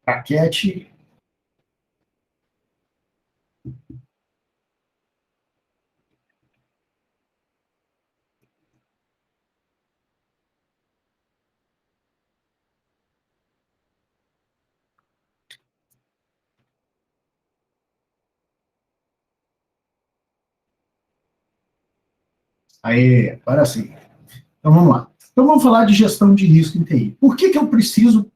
Raquete. Aí, agora sim. Então vamos lá. Então vamos falar de gestão de risco em TI. Por que eu preciso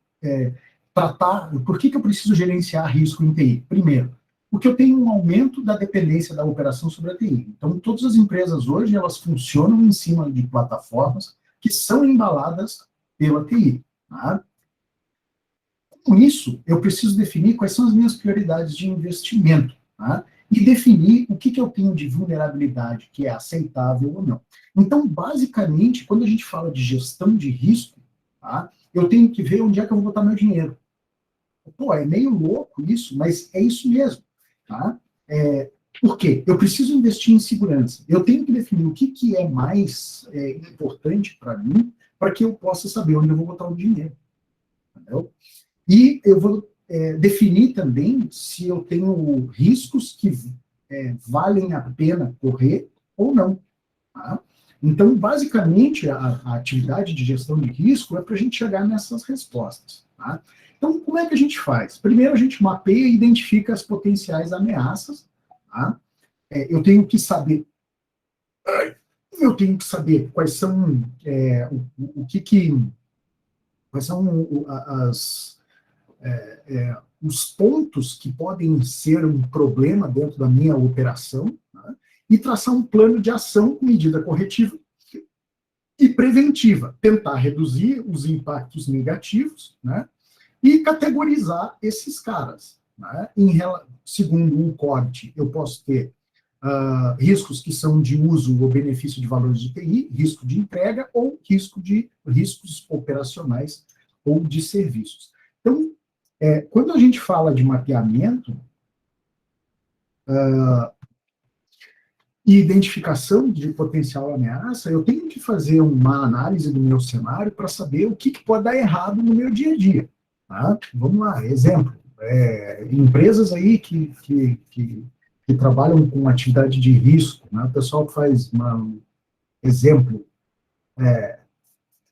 tratar, por que eu preciso gerenciar risco em TI? Primeiro, porque eu tenho um aumento da dependência da operação sobre a TI. Então todas as empresas hoje, elas funcionam em cima de plataformas que são embaladas pela TI. Tá? Com isso, eu preciso definir quais são as minhas prioridades de investimento, tá? E definir o que eu tenho de vulnerabilidade que é aceitável ou não. Então, basicamente, quando a gente fala de gestão de risco, tá? Eu tenho que ver onde é que eu vou botar meu dinheiro. Pô, é meio louco isso, mas é isso mesmo. Tá? Por quê? Eu preciso investir em segurança. Eu tenho que definir o que é mais importante para mim, para que eu possa saber onde eu vou botar o dinheiro. Entendeu? E eu vou definir também se eu tenho riscos que valem a pena correr ou não. Tá? Então, basicamente, a atividade de gestão de risco é para a gente chegar nessas respostas. Tá? Então, como é que a gente faz? Primeiro, a gente mapeia e identifica as potenciais ameaças. Tá? Eu tenho que saber quais são quais são os pontos que podem ser um problema dentro da minha operação, né, e traçar um plano de ação com medida corretiva e preventiva, tentar reduzir os impactos negativos, né, e categorizar esses caras. Né, segundo o COBIT, eu posso ter riscos que são de uso ou benefício de valores de TI, risco de entrega ou riscos operacionais ou de serviços. Então, quando a gente fala de mapeamento e identificação de potencial ameaça, eu tenho que fazer uma análise do meu cenário para saber o que pode dar errado no meu dia a dia. Tá? Vamos lá, exemplo. Empresas aí que trabalham com atividade de risco, né? O pessoal que faz, exemplo,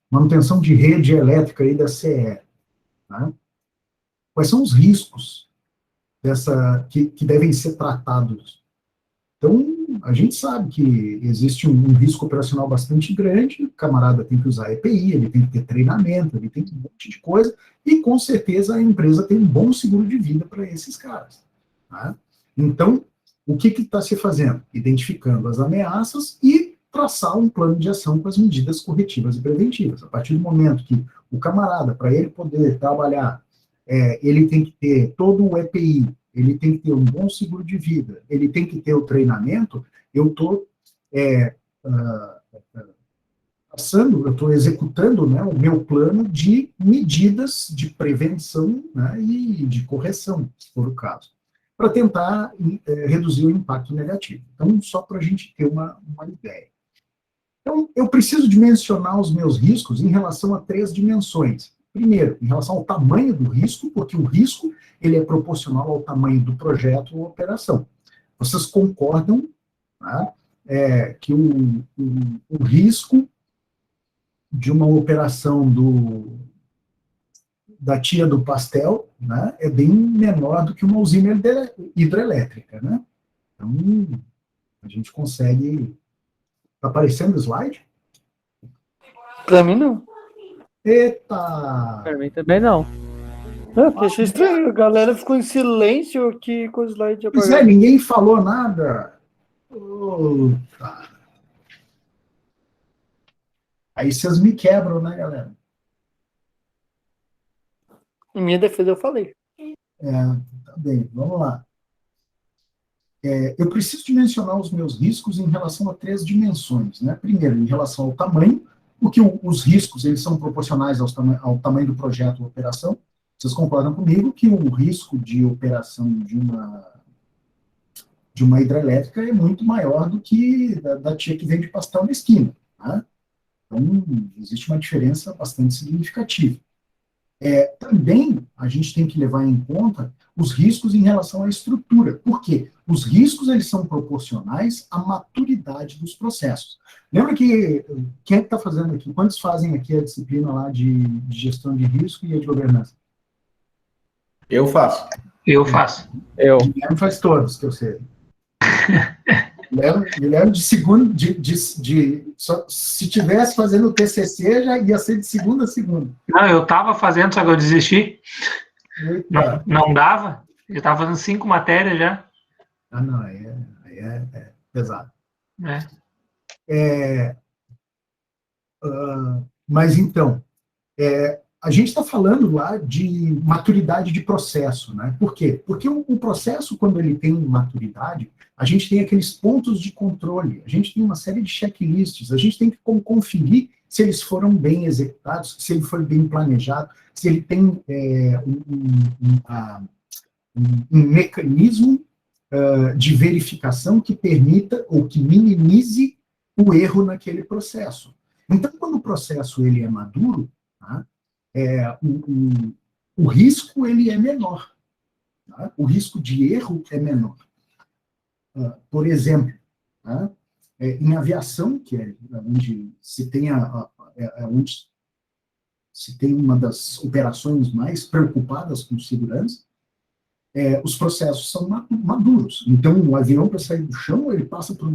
manutenção de rede elétrica aí da CE. Né? Quais são os riscos que devem ser tratados? Então, a gente sabe que existe um risco operacional bastante grande, o camarada tem que usar EPI, ele tem que ter treinamento, ele tem que ter um monte de coisa, e com certeza a empresa tem um bom seguro de vida para esses caras. Tá? Então, o que está se fazendo? Identificando as ameaças e traçar um plano de ação com as medidas corretivas e preventivas. A partir do momento que o camarada, para ele poder trabalhar, ele tem que ter todo o EPI, ele tem que ter um bom seguro de vida, ele tem que ter o treinamento, eu estou eu estou executando, né, o meu plano de medidas de prevenção, né, e de correção, se for o caso, para tentar reduzir o impacto negativo. Então, só para a gente ter uma ideia. Então, eu preciso dimensionar os meus riscos em relação a 3 dimensões. Primeiro, em relação ao tamanho do risco, porque o risco ele é proporcional ao tamanho do projeto ou operação. Vocês concordam, tá, que o risco de uma operação da tia do pastel, né, é bem menor do que uma usina hidrelétrica. Né? Então, a gente consegue... Está aparecendo o slide? Para mim, não. Eita! Para mim também não. Achei estranho, a galera ficou em silêncio aqui com o slide apagado. Pois ninguém falou nada. Opa. Aí vocês me quebram, né, galera? Em minha defesa eu falei. Tá bem, vamos lá. Eu preciso dimensionar os meus riscos em relação a 3 dimensões. Né? Primeiro, em relação ao tamanho, porque os riscos eles são proporcionais ao tamanho do projeto ou operação. Vocês concordam comigo que o risco de operação de uma hidrelétrica é muito maior do que da tia que vende pastel na esquina. Tá? Então, existe uma diferença bastante significativa. Também a gente tem que levar em conta os riscos em relação à estrutura. Por quê? Os riscos eles são proporcionais à maturidade dos processos. Lembra que quem é que está fazendo aqui? Quantos fazem aqui a disciplina lá de gestão de risco e a de governança? Eu faço. Eu faço. Guilherme faz todos, que eu sei. Guilherme de segundo, se tivesse fazendo o TCC, já ia ser de segunda a segunda. Não, eu estava fazendo, só que eu desisti. Eita. Não dava. Eu estava fazendo 5 matérias já. Ah, não, aí é pesado. Mas então, a gente está falando lá de maturidade de processo, né? Por quê? Porque o processo, quando ele tem maturidade, a gente tem aqueles pontos de controle, a gente tem uma série de checklists, a gente tem que conferir se eles foram bem executados, se ele foi bem planejado, se ele tem um mecanismo de verificação que permita ou que minimize o erro naquele processo. Então, quando o processo ele é maduro, tá? O risco ele é menor. Tá? O risco de erro é menor. Por exemplo, tá? Em aviação, que é onde se tem onde se tem uma das operações mais preocupadas com segurança, os processos são maduros. Então, o avião, para sair do chão, ele passa por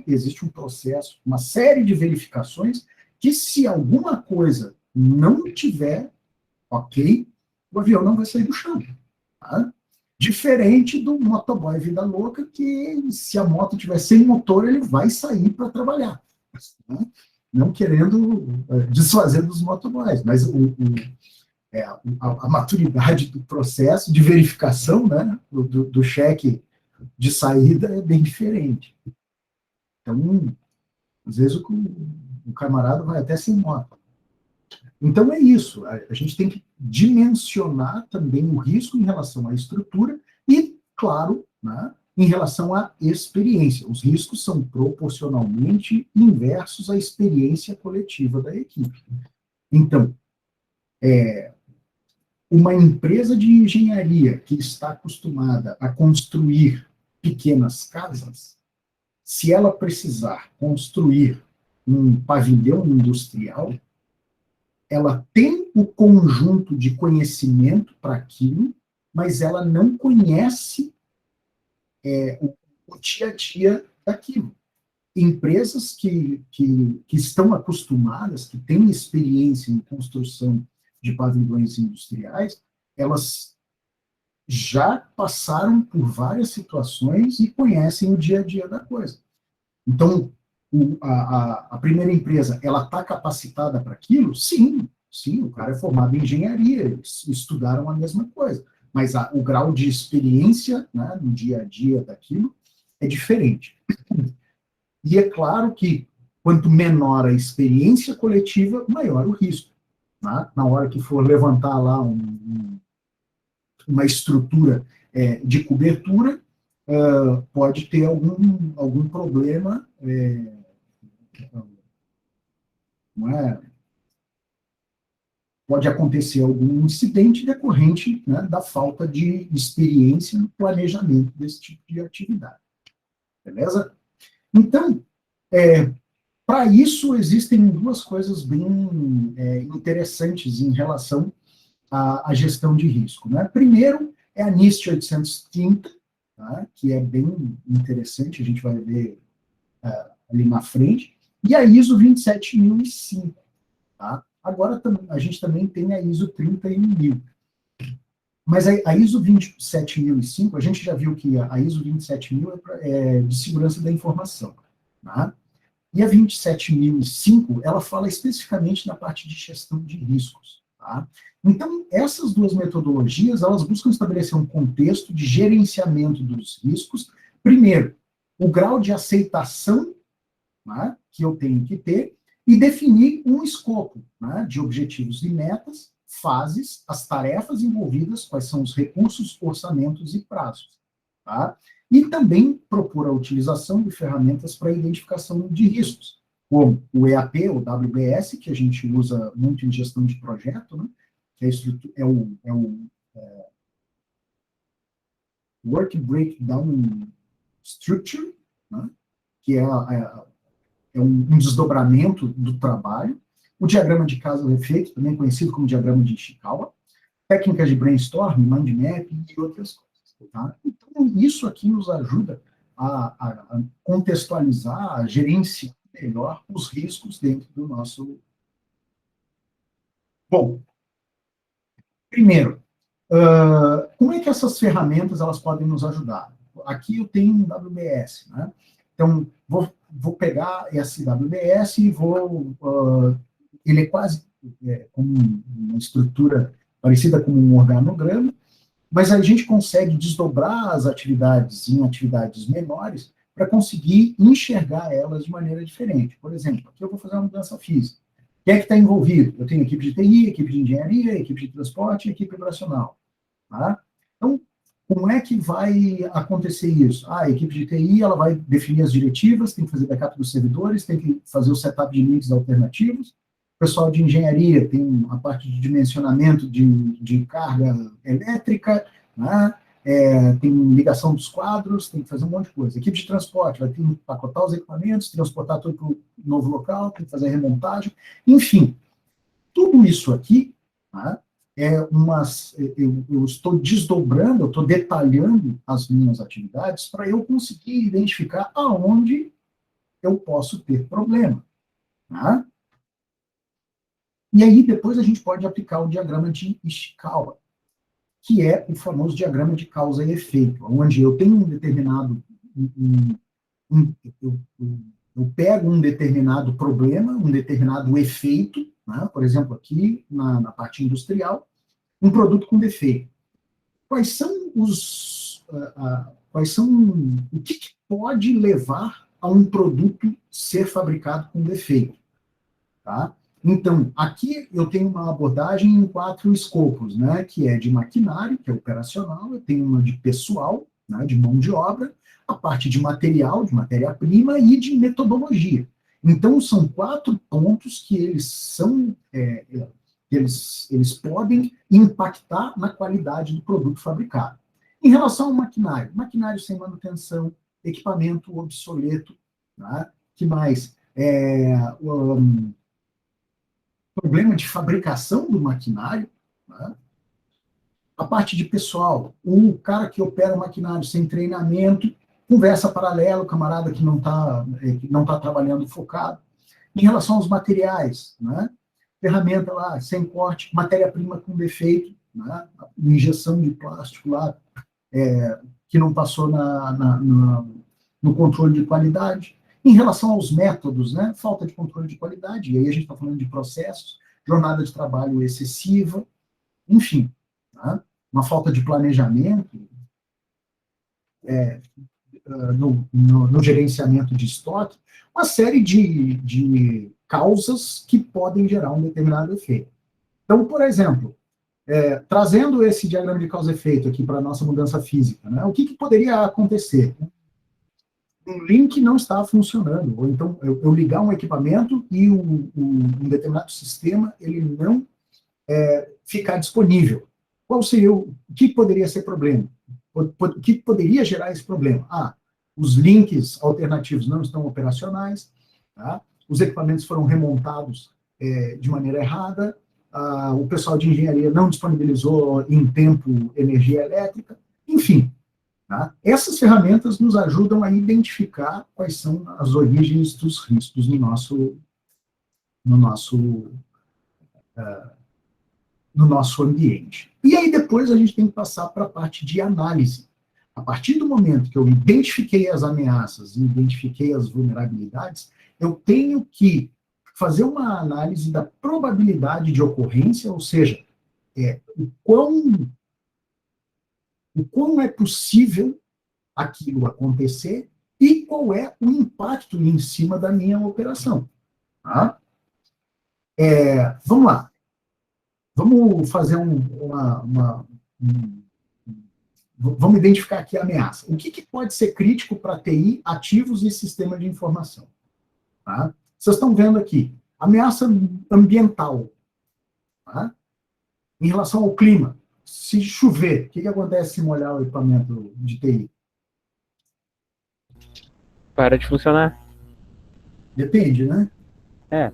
existe um processo, uma série de verificações, que se alguma coisa não tiver ok, o avião não vai sair do chão. Tá? Diferente do motoboy vida louca, que se a moto tiver sem motor, ele vai sair para trabalhar. Né? Não querendo desfazer dos motoboys, mas a maturidade do processo de verificação, né, do cheque de saída é bem diferente. Então, às vezes o camarada vai até sem moto. Então é isso, a gente tem que dimensionar também o risco em relação à estrutura e, claro, né, em relação à experiência. Os riscos são proporcionalmente inversos à experiência coletiva da equipe. Então, uma empresa de engenharia que está acostumada a construir pequenas casas, se ela precisar construir um pavilhão industrial, ela tem o conjunto de conhecimento para aquilo, mas ela não conhece o dia a dia daquilo. Empresas que estão acostumadas, que têm experiência em construção de pavilhões industriais, elas já passaram por várias situações e conhecem o dia a dia da coisa. Então, a primeira empresa, ela está capacitada para aquilo? Sim, o cara é formado em engenharia, eles estudaram a mesma coisa, mas o grau de experiência, né, no dia a dia daquilo é diferente. E é claro que quanto menor a experiência coletiva, maior o risco. Tá? Na hora que for levantar lá uma estrutura de cobertura, pode ter algum problema, não é? Pode acontecer algum incidente decorrente, né, da falta de experiência no planejamento desse tipo de atividade. Beleza? Então, para isso, existem duas coisas bem interessantes em relação à gestão de risco. Né? Primeiro, é a NIST 830, tá? Que é bem interessante, a gente vai ver ali na frente, e a ISO 27005. Tá? Agora, a gente também tem a ISO 31000. Mas a ISO 27005, a gente já viu que a ISO 27000 é de segurança da informação. Tá? E a 27005, ela fala especificamente na parte de gestão de riscos. Tá? Então, essas duas metodologias, elas buscam estabelecer um contexto de gerenciamento dos riscos. Primeiro, o grau de aceitação, né, que eu tenho que ter, e definir um escopo, né, de objetivos e metas, fases, as tarefas envolvidas, quais são os recursos, orçamentos e prazos. Tá? E também propor a utilização de ferramentas para identificação de riscos, como o EAP, o WBS, que a gente usa muito em gestão de projeto, né? que é o Work Breakdown Structure, né? Que é um desdobramento do trabalho. O diagrama de causa-efeito, também conhecido como diagrama de Ishikawa, técnicas de brainstorming, mind mapping e outras coisas. Tá? Então, isso aqui nos ajuda a contextualizar, a gerenciar melhor os riscos dentro do nosso... Bom, primeiro, como é que essas ferramentas elas podem nos ajudar? Aqui eu tenho um WBS, né? Então, vou pegar esse WBS e ele é quase como uma estrutura parecida com um organograma, mas a gente consegue desdobrar as atividades em atividades menores para conseguir enxergar elas de maneira diferente. Por exemplo, aqui eu vou fazer uma mudança física. Quem é que está envolvido? Eu tenho equipe de TI, equipe de engenharia, equipe de transporte e equipe operacional. Tá? Então, como é que vai acontecer isso? A equipe de TI ela vai definir as diretivas, tem que fazer backup dos servidores, tem que fazer o setup de links alternativos. O pessoal de engenharia tem a parte de dimensionamento de carga elétrica, né? Tem ligação dos quadros, tem que fazer um monte de coisa. A equipe de transporte vai ter que empacotar os equipamentos, transportar tudo para o novo local, tem que fazer a remontagem. Enfim, tudo isso aqui, né, eu estou desdobrando, eu estou detalhando as minhas atividades para eu conseguir identificar aonde eu posso ter problema. Né? E aí, depois, a gente pode aplicar o diagrama de Ishikawa, que é o famoso diagrama de causa e efeito, onde eu tenho um determinado... eu pego um determinado problema, um determinado efeito, né? Por exemplo, aqui, na parte industrial, um produto com defeito. Quais são o que pode levar a um produto ser fabricado com defeito? Tá? Então, aqui eu tenho uma abordagem em 4 escopos, né, que é de maquinário, que é operacional, eu tenho uma de pessoal, né, de mão de obra, a parte de material, de matéria-prima e de metodologia. Então, são 4 pontos que eles podem impactar na qualidade do produto fabricado. Em relação ao maquinário sem manutenção, equipamento obsoleto, né, que mais? Problema de fabricação do maquinário, né? A parte de pessoal, o cara que opera o maquinário sem treinamento, conversa paralela, o camarada que não tá trabalhando focado. Em relação aos materiais, né? Ferramenta lá, sem corte, matéria-prima com defeito, né? Injeção de plástico lá, que não passou no controle de qualidade. Em relação aos métodos, né? Falta de controle de qualidade, e aí a gente está falando de processos, jornada de trabalho excessiva, enfim, tá? Uma falta de planejamento no gerenciamento de estoque, uma série de causas que podem gerar um determinado efeito. Então, por exemplo, trazendo esse diagrama de causa-efeito aqui para a nossa mudança física, né? O que poderia acontecer? Um link não está funcionando, ou então eu ligar um equipamento e um determinado sistema ele não ficar disponível. Qual seria o que poderia ser problema? O que poderia gerar esse problema? Os links alternativos não estão operacionais, tá? Os equipamentos foram remontados de maneira errada, o pessoal de engenharia não disponibilizou em tempo energia elétrica, enfim. Tá? Essas ferramentas nos ajudam a identificar quais são as origens dos riscos no nosso ambiente. E aí depois a gente tem que passar para a parte de análise. A partir do momento que eu identifiquei as ameaças e identifiquei as vulnerabilidades, eu tenho que fazer uma análise da probabilidade de ocorrência, ou seja, o quão é possível aquilo acontecer e qual é o impacto em cima da minha operação. Tá? Vamos lá. Vamos fazer vamos identificar aqui a ameaça. O que pode ser crítico para TI, ativos e sistema de informação? Tá? Vocês estão vendo aqui, ameaça ambiental. Tá? Em relação ao clima, se chover, o que acontece se molhar o equipamento de TI? Para de funcionar. Depende, né? É.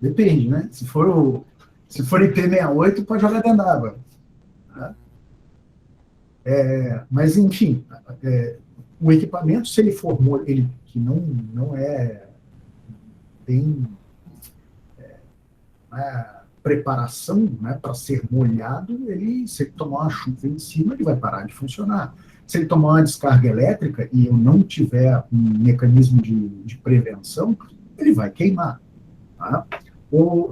Depende, né? Se for IP68, pode jogar dentro d'água. Tá? Mas, enfim, o equipamento, se ele for ele que não tem preparação, né, para ser molhado, se ele tomar uma chuva em cima, ele vai parar de funcionar. Se ele tomar uma descarga elétrica e eu não tiver um mecanismo de prevenção, ele vai queimar. Tá?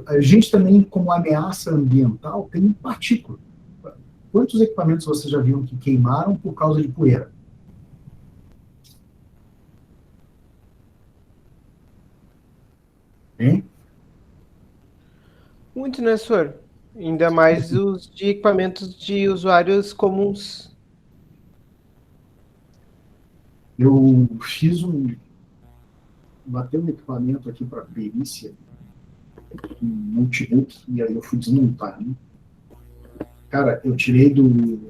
A gente também, como ameaça ambiental, tem partícula. Quantos equipamentos vocês já viram que queimaram por causa de poeira? Hein? Muito, né, senhor? Ainda mais os de equipamentos de usuários comuns. Eu bateu um equipamento aqui para perícia, um notebook, e aí eu fui desmontar, né? Cara, eu tirei do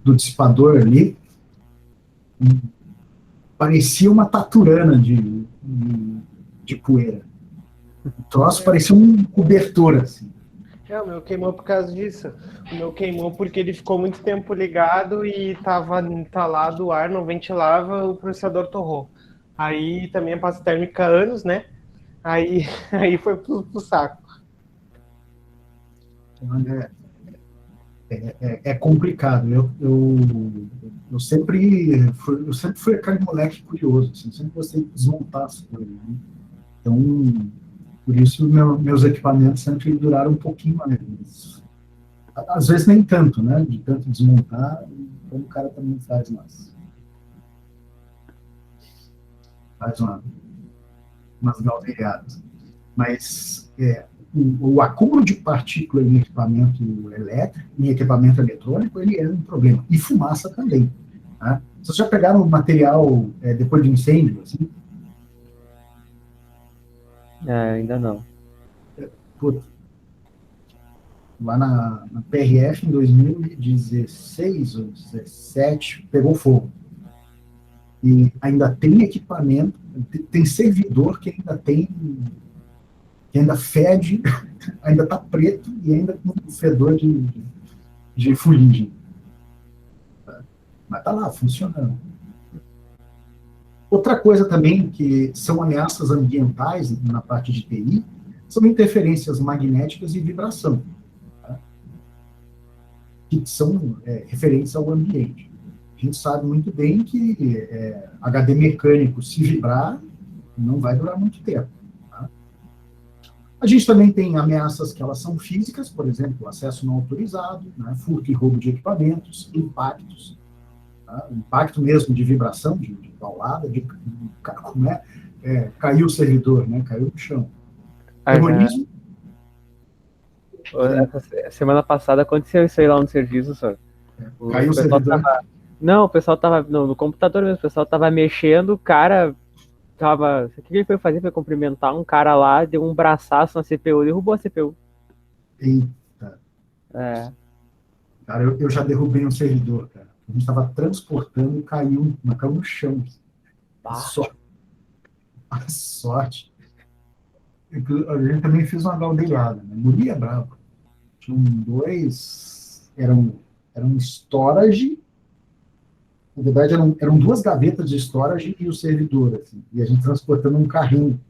dissipador ali, parecia uma taturana de poeira. O troço parecia um cobertor, assim. O meu queimou por causa disso. O meu queimou porque ele ficou muito tempo ligado e estava entalado o ar, não ventilava, o processador torrou. Aí também a pasta térmica anos, né? Aí foi pro saco. É complicado. Eu sempre fui aquele moleque curioso, assim, sempre gostei de desmontar as coisas. Né? Então, por isso, meus equipamentos sempre duraram um pouquinho mais. Às vezes nem tanto, né? De tanto desmontar, então o cara também faz umas galdeiradas. Mas o acúmulo de partícula em equipamento elétrico, em equipamento eletrônico, ele é um problema. E fumaça também. Tá? Vocês já pegaram o material depois de incêndio, assim? Ainda não. Puta. Lá na PRF, em 2016 ou 2017, pegou fogo. E ainda tem equipamento, tem servidor que ainda fede, ainda está preto e ainda com fedor de fuligem. Mas está lá, funcionando. Outra coisa também que são ameaças ambientais na parte de TI são interferências magnéticas e vibração, tá? Que são referentes ao ambiente. A gente sabe muito bem que HD mecânico, se vibrar, não vai durar muito tempo. Tá? A gente também tem ameaças que elas são físicas, por exemplo, acesso não autorizado, né, furto e roubo de equipamentos, impactos, tá? Impacto mesmo de vibração, de paulada, né? Caiu o servidor, né, caiu no chão. Terrorismo. Semana passada aconteceu isso aí lá no serviço, senhor. Caiu o servidor. Não, o pessoal tava no computador mesmo, o pessoal tava mexendo, o cara tava. O que ele foi fazer? Foi cumprimentar um cara lá, deu um braçaço na CPU, derrubou a CPU. Eita. Cara, eu já derrubei um servidor, cara. A gente estava transportando e caiu no chão. A sorte. A gente também fez uma galdeirada, né? Moria bravo. Tinham dois. Eram storage. Na verdade, eram duas gavetas de storage e o servidor, assim, e a gente transportando um carrinho.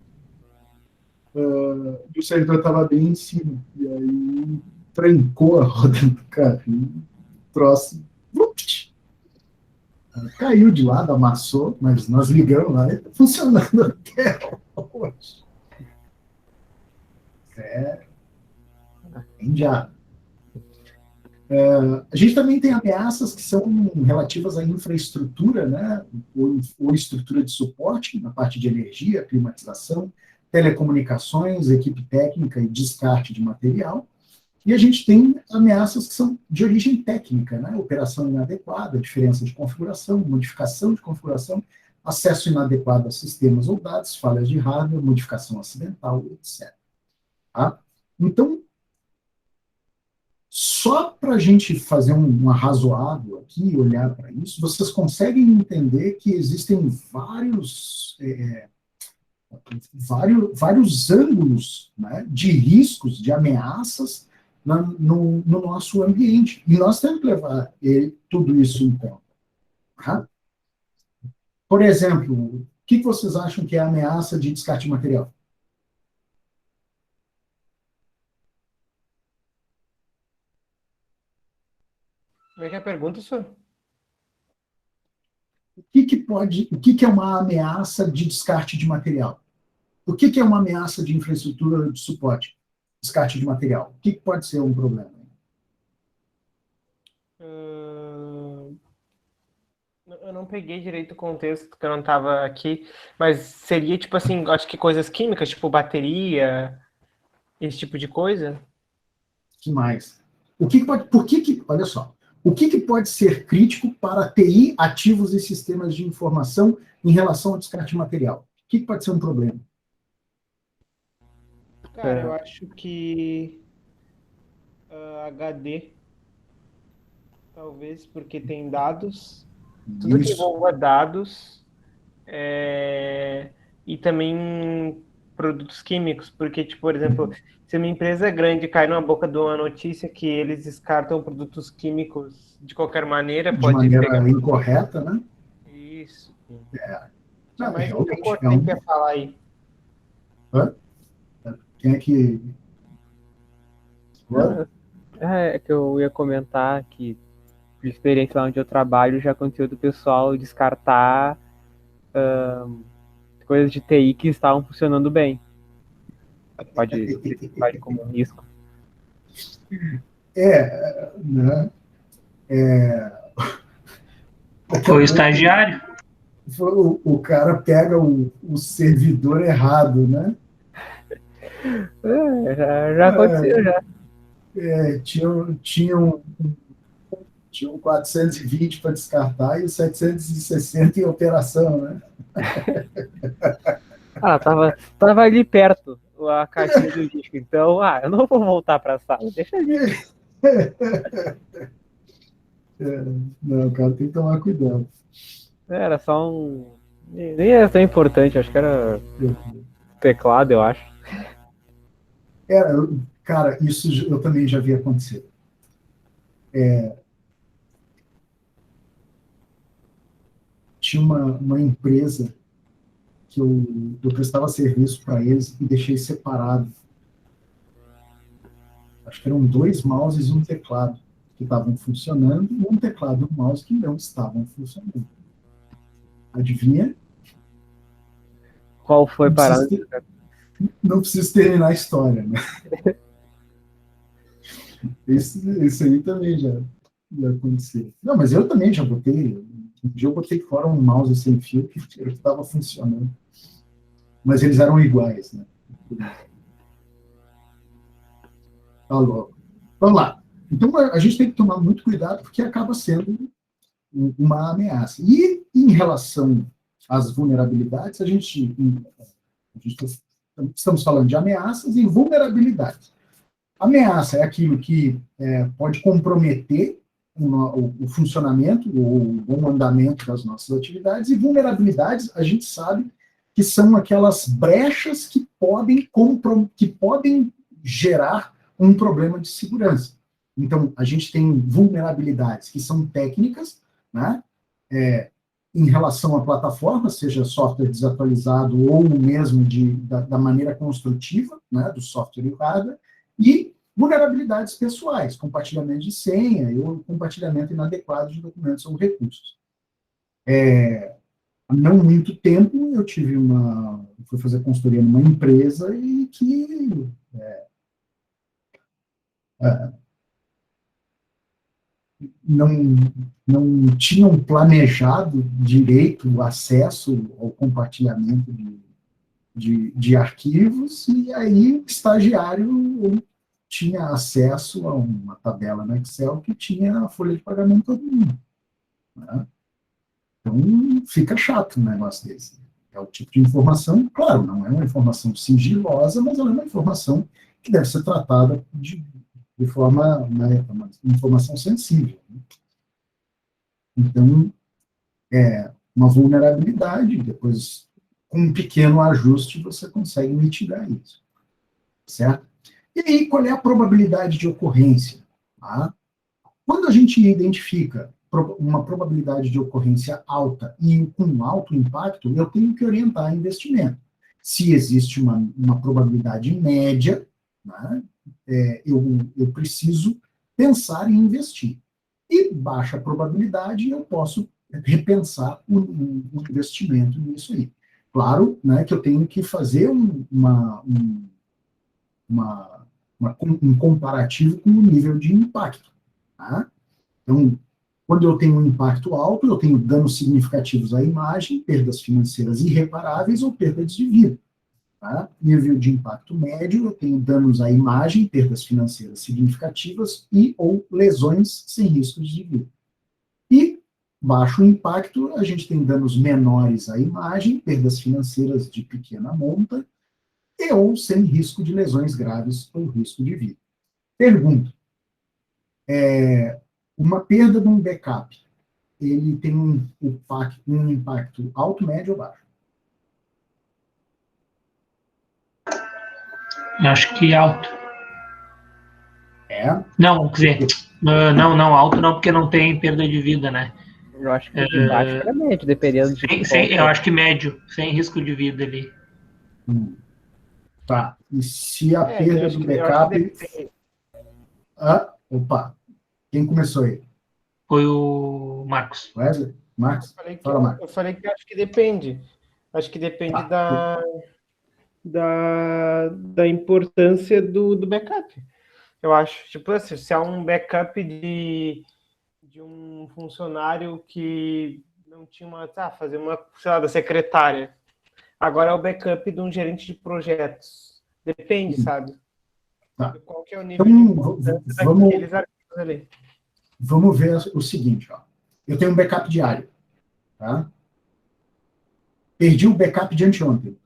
E o servidor estava bem em cima, e aí trancou a roda do carrinho, troço, caiu de lado, amassou, mas nós ligamos lá e está funcionando até hoje. Já. A gente também tem ameaças que são relativas à infraestrutura, né, ou estrutura de suporte, na parte de energia, climatização, telecomunicações, equipe técnica e descarte de material. E a gente tem ameaças que são de origem técnica, né, operação inadequada, diferença de configuração, modificação de configuração, acesso inadequado a sistemas ou dados, falhas de hardware, modificação acidental, etc. Tá? Então, só para a gente fazer um arrazoado aqui, olhar para isso, vocês conseguem entender que existem vários ângulos, né, de riscos, de ameaças no nosso ambiente. E nós temos que levar tudo isso em conta. Tá? Por exemplo, o que vocês acham que é a ameaça de descarte de material? Como é que é a pergunta, senhor? O que é uma ameaça de descarte de material? O que é uma ameaça de infraestrutura de suporte? Descarte de material. O que pode ser um problema? Eu não peguei direito o contexto, porque eu não estava aqui, mas seria, tipo assim, acho que coisas químicas, tipo bateria, esse tipo de coisa? Que mais? Olha só, o que pode ser crítico para TI, ativos e sistemas de informação em relação ao descarte de material? O que pode ser um problema? Cara, eu acho que HD, talvez, porque tem dados, tudo que Isso. envolva dados, e também produtos químicos, porque, tipo, por exemplo, se uma empresa grande cai numa boca de uma notícia que eles descartam produtos químicos de qualquer maneira, De pode maneira pegar incorreta, né? isso. Não, Mas eu realmente, cortei para falar aí. Hã? Quem é que... É que eu ia comentar que, por experiência lá onde eu trabalho, já aconteceu do pessoal descartar coisas de TI que estavam funcionando bem. Pode como um risco. Né? Foi o estagiário. O cara pega o servidor errado, né? Já aconteceu, já. Tinha um 420 para descartar e o 760 em operação, né? Tava ali perto a caixinha do disco, então, eu não vou voltar para a sala, deixa ali. Não, o cara tem que tomar cuidado. Era só nem era tão importante, acho que era teclado, eu acho. Cara, isso eu também já vi acontecer. Tinha uma empresa que eu prestava serviço para eles e deixei separado. Acho que eram 2 mouses e um teclado que estavam funcionando e um teclado e um mouse que não estavam funcionando. Adivinha? Qual foi parar? Não preciso terminar a história, né? Isso aí também já aconteceu. Não, mas eu também já botei. Um dia eu botei fora um mouse sem fio que estava funcionando. Mas eles eram iguais, né? Tá louco. Vamos lá. Então, a gente tem que tomar muito cuidado, porque acaba sendo uma ameaça. E, em relação às vulnerabilidades, estamos falando de ameaças e vulnerabilidades. Ameaça é aquilo que pode comprometer o funcionamento ou o bom andamento das nossas atividades, e vulnerabilidades, a gente sabe que são aquelas brechas que podem gerar um problema de segurança. Então, a gente tem vulnerabilidades que são técnicas, né, em relação à plataforma, seja software desatualizado ou mesmo da maneira construtiva, né, do software e hardware, e vulnerabilidades pessoais, compartilhamento de senha ou compartilhamento inadequado de documentos ou recursos. Há não muito tempo, eu fui fazer consultoria numa empresa e que não tinham planejado direito o acesso ao compartilhamento de arquivos, e aí o estagiário tinha acesso a uma tabela no Excel que tinha a folha de pagamento todo mundo. Né? Então, fica chato um negócio desse. É o tipo de informação, claro, não é uma informação sigilosa, mas ela é uma informação que deve ser tratada de forma, né, uma informação sensível. Né? Então, é uma vulnerabilidade, depois, com um pequeno ajuste, você consegue mitigar isso. Certo? E aí, qual é a probabilidade de ocorrência? Tá? Quando a gente identifica uma probabilidade de ocorrência alta e com alto impacto, eu tenho que orientar investimento. Se existe uma probabilidade média, né, eu preciso pensar em investir. E baixa probabilidade, eu posso repensar o investimento nisso aí. Claro, né, que eu tenho que fazer um comparativo com o nível de impacto. Tá? Então, quando eu tenho um impacto alto, eu tenho danos significativos à imagem, perdas financeiras irreparáveis ou perdas de vida. Tá? Nível de impacto médio, eu tenho danos à imagem, perdas financeiras significativas e ou lesões sem riscos de vida. E baixo impacto, a gente tem danos menores à imagem, perdas financeiras de pequena monta e ou sem risco de lesões graves ou risco de vida. Pergunta. Uma perda de um backup, ele tem um impacto alto, médio ou baixo? Acho que alto. Não, quer dizer, não, alto não, porque não tem perda de vida, né? Eu acho que de baixo era médio, dependendo de eu acho que médio, sem risco de vida ali. Tá. E se a perda do backup... Opa. Quem começou aí? Foi o Marcos. Wesley? Marcos? Eu falei que acho que depende. Acho que depende da importância do backup. Eu acho, tipo assim, se há um backup de um funcionário que não tinha fazer uma, sei lá, da secretária. Agora é o backup de um gerente de projetos. Depende, sabe? Tá. Qual que é o nível de importância daqueles arquivos ali? Vamos ver o seguinte, ó. Eu tenho um backup diário, tá? Perdi o backup de anteontem.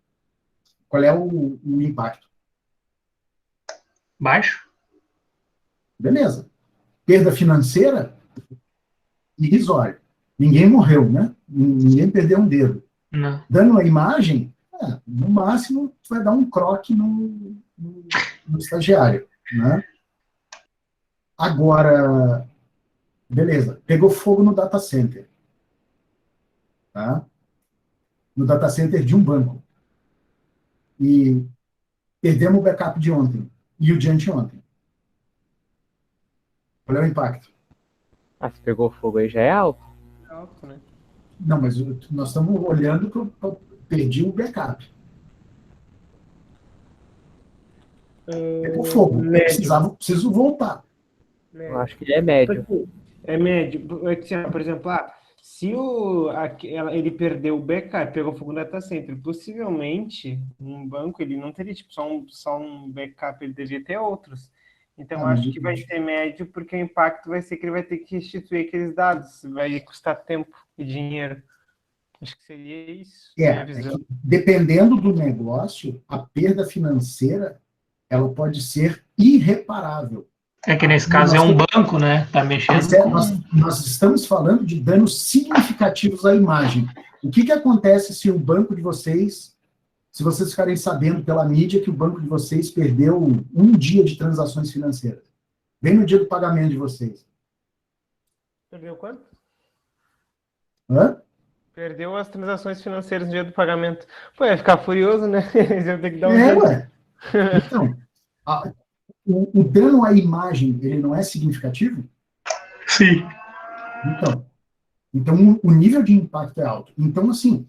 Qual é o impacto? Baixo. Beleza. Perda financeira? Irrisória. Ninguém morreu, né? Ninguém perdeu um dedo. Não. Dano à imagem? No máximo, vai dar um croque no estagiário, né? Agora, beleza, pegou fogo no data center. Tá? No data center de um banco. E perdemos o backup de ontem e o de anteontem. Qual é o impacto? Se pegou fogo aí já é alto. É alto, né? Não, mas nós estamos olhando para perdi o backup. Pegou fogo. Preciso voltar. Eu acho que ele é médio. É médio. Por exemplo, se ele perdeu o backup, pegou fogo no data center, possivelmente, um banco, ele não teria tipo, só um backup, ele deveria ter outros. Então, acho que vai ser médio, porque o impacto vai ser que ele vai ter que restituir aqueles dados, vai custar tempo e dinheiro. Acho que seria isso. Dependendo do negócio, a perda financeira, ela pode ser irreparável. É que nesse caso é um banco, né? Tá mexendo. Nós estamos falando de danos significativos à imagem. O que acontece se o banco de vocês, se vocês ficarem sabendo pela mídia que o banco de vocês perdeu um dia de transações financeiras? Bem no dia do pagamento de vocês. Perdeu quanto? Hã? Perdeu as transações financeiras no dia do pagamento. Pô, ia ficar furioso, né? Eles iam ter que dar um jeito. Ué. Então, o dano à imagem, ele não é significativo? Sim. Então o nível de impacto é alto. Então, assim,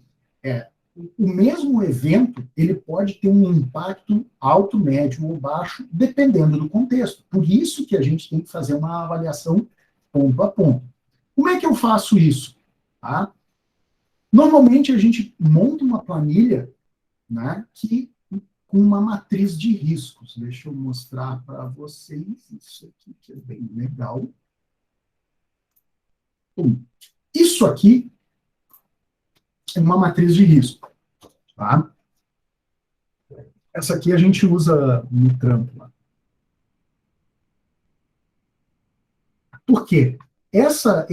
o mesmo evento, ele pode ter um impacto alto, médio ou baixo, dependendo do contexto. Por isso que a gente tem que fazer uma avaliação ponto a ponto. Como é que eu faço isso? Tá? Normalmente, a gente monta uma planilha, né, com uma matriz de riscos. Deixa eu mostrar para vocês isso aqui, que é bem legal. Isso aqui uma matriz de risco. Tá? Essa aqui a gente usa no trampo. Lá. Por quê? Essa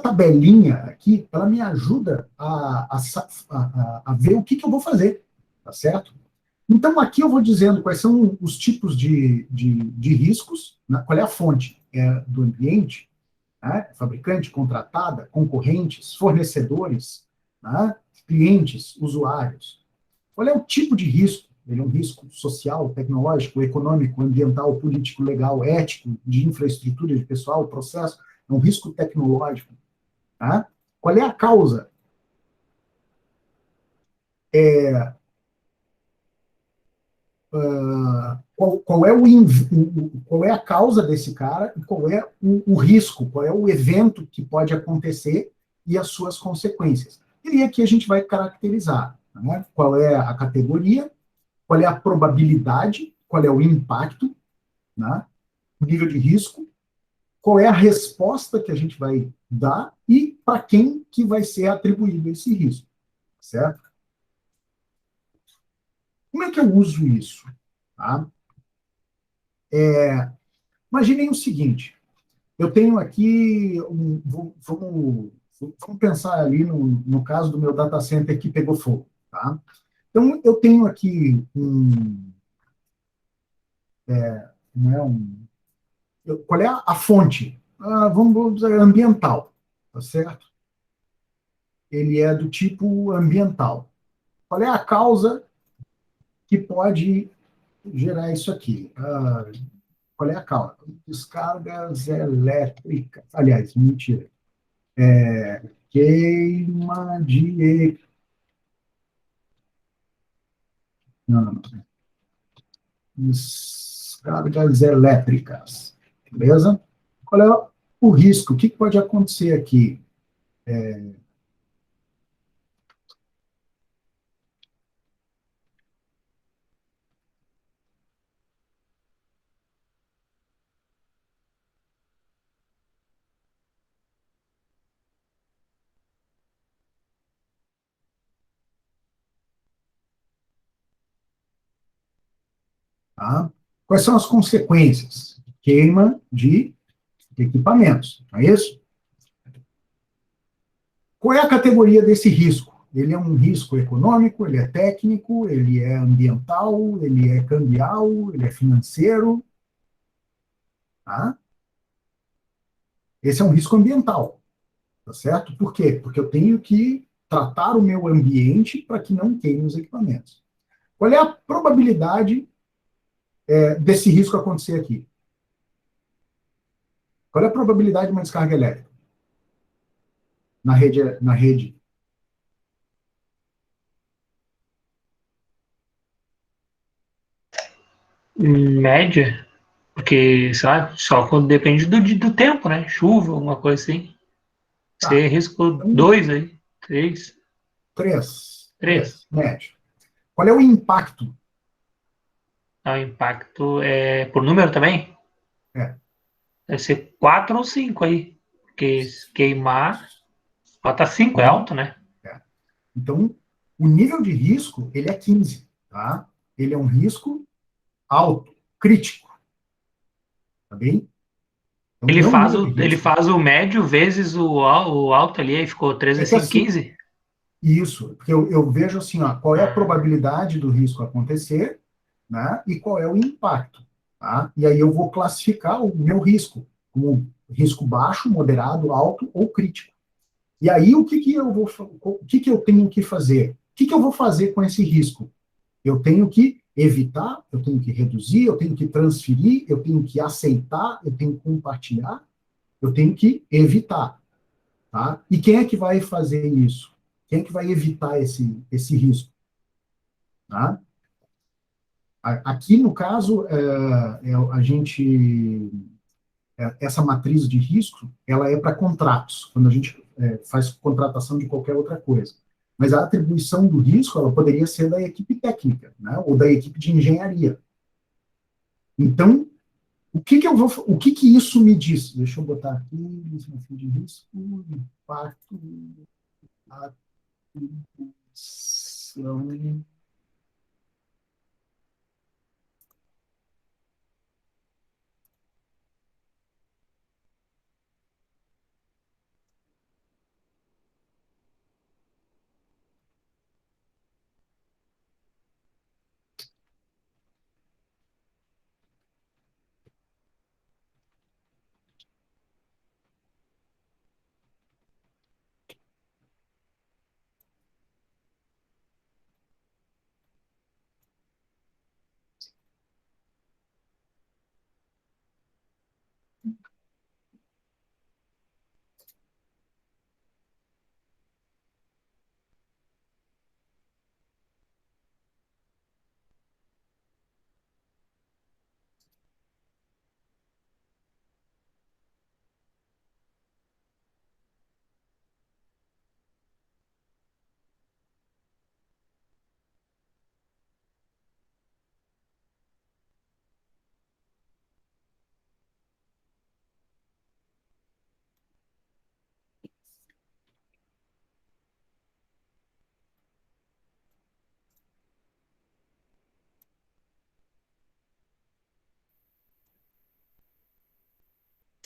tabelinha aqui, ela me ajuda a ver o que eu vou fazer, tá certo? Então, aqui eu vou dizendo quais são os tipos de riscos, né? Qual é a fonte do ambiente, né? Fabricante, contratada, concorrentes, fornecedores, né? Clientes, usuários. Qual é o tipo de risco? Ele é um risco social, tecnológico, econômico, ambiental, político, legal, ético, de infraestrutura, de pessoal, processo. É um risco tecnológico. Tá? Qual é a causa? Qual é a causa desse cara e qual é o risco, qual é o evento que pode acontecer e as suas consequências. E aqui a gente vai caracterizar, né? Qual é a categoria, qual é a probabilidade, qual é o impacto, né? O nível de risco, qual é a resposta que a gente vai dar e para quem que vai ser atribuído esse risco, certo? Como é que eu uso isso? Tá? Imaginem o seguinte, eu tenho aqui, vamos pensar ali no caso do meu data center que pegou fogo. Tá? Então, eu tenho aqui qual é a fonte? Vamos dizer ambiental, tá certo? Ele é do tipo ambiental. Qual é a causa que pode gerar isso aqui? Qual é a causa? Descargas elétricas. Aliás, mentira. Queima de... Não. Descargas elétricas. Beleza? Qual é o risco? O que pode acontecer aqui? Tá? Quais são as consequências? Queima de equipamentos, não é isso? Qual é a categoria desse risco? Ele é um risco econômico, ele é técnico, ele é ambiental, ele é cambial, ele é financeiro. Tá? Esse é um risco ambiental, tá certo? Por quê? Porque eu tenho que tratar o meu ambiente para que não queime os equipamentos. Qual é a probabilidade desse risco acontecer aqui? Qual é a probabilidade de uma descarga elétrica na rede? Média, porque, sabe, só quando depende do tempo, né? Chuva, alguma coisa assim. Tá. Você risco Então, 2 aí, 3, 3, 3. médio. Qual é o impacto? O impacto é por número também? É. Deve ser 4 ou 5 aí. Porque se queimar, bota 5, é alto, né? Então, o nível de risco, ele é 15, tá? Ele é um risco alto, crítico, tá bem? Então, Ele meu faz nível de o, ele risco faz o médio vezes o alto ali, aí ficou 13 é que assim, assim, 15. isso, porque eu vejo assim, ó, qual é a probabilidade do risco acontecer, né? E qual é o impacto, tá? E aí eu vou classificar o meu risco como risco baixo, moderado, alto ou crítico. E aí o que eu tenho que fazer? O que eu vou fazer com esse risco? Eu tenho que evitar, eu tenho que reduzir, eu tenho que transferir, eu tenho que aceitar, eu tenho que compartilhar, eu tenho que evitar, tá? E quem é que vai fazer isso? Quem é que vai evitar esse risco, tá? Aqui, no caso, essa matriz de risco, ela é para contratos, quando a gente faz contratação de qualquer outra coisa. Mas a atribuição do risco, ela poderia ser da equipe técnica, né? Ou da equipe de engenharia. Então, o que isso me diz? Deixa eu botar aqui, de risco, impacto, São-